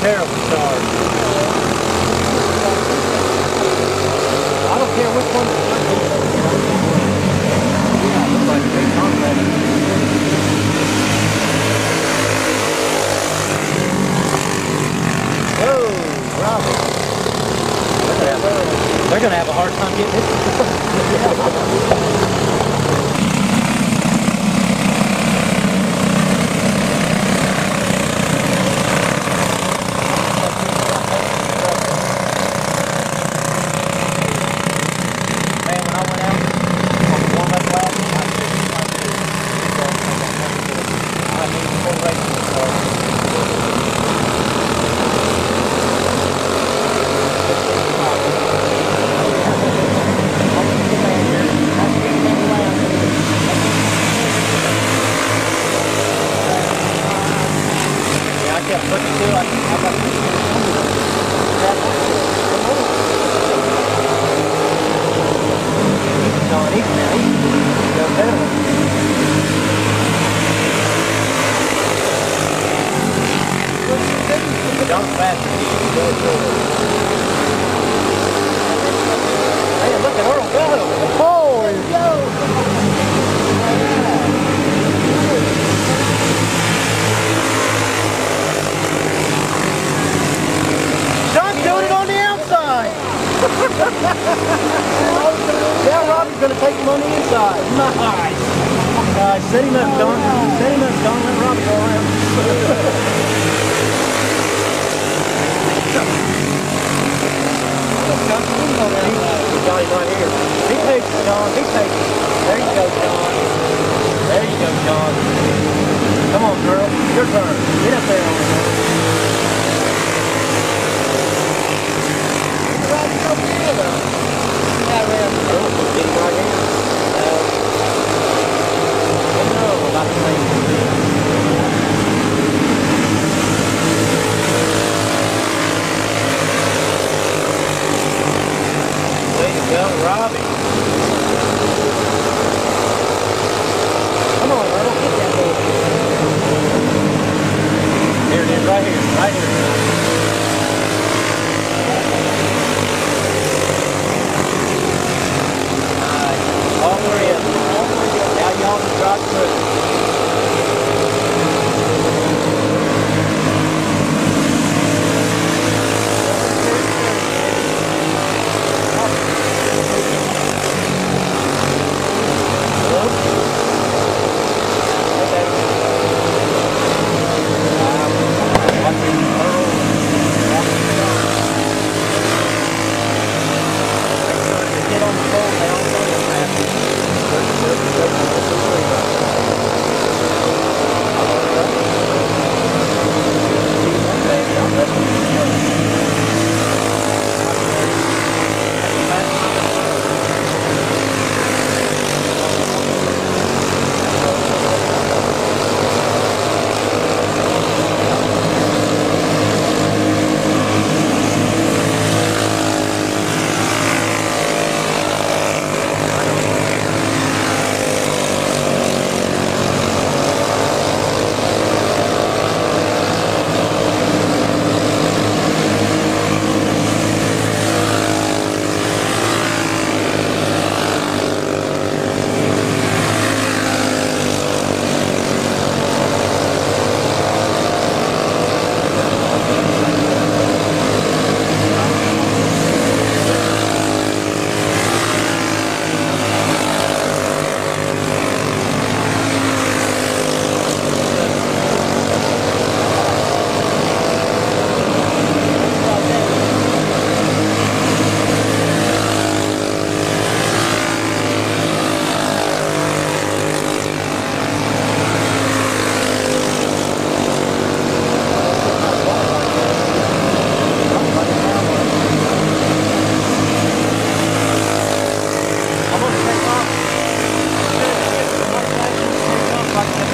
terrible start. I don't care which one. Yeah, it looks like a big contract. Whoa, Robert. They're gonna have a hard time getting this. Yeah, Robbie's gonna take him on the inside. Nice. Set him up, Don. Set him up, Don. Let Robbie go around. He got him right here. He takes it, Don. He takes it. There you go, John. There you go, John. Come on, girl. Your turn. Get up there on it. Way to go, Robbie. Come on, Earl, get that boy. Here it is, right here, right here. All three of them. Now y'all can drive through.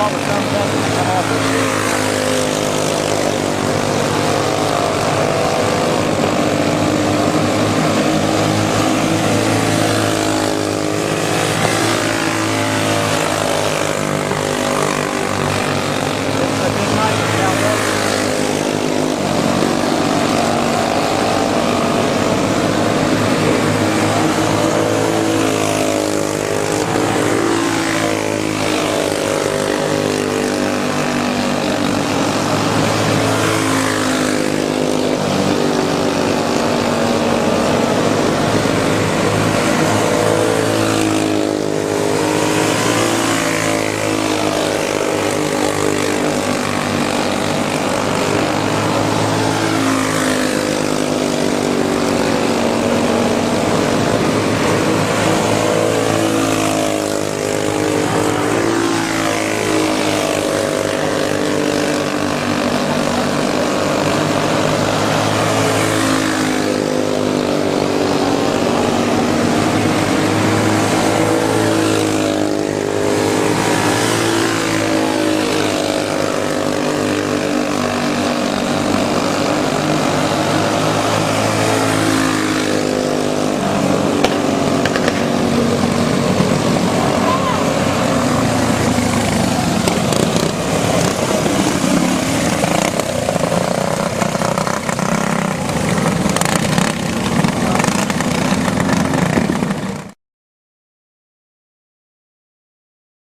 all the thumbs up and come off.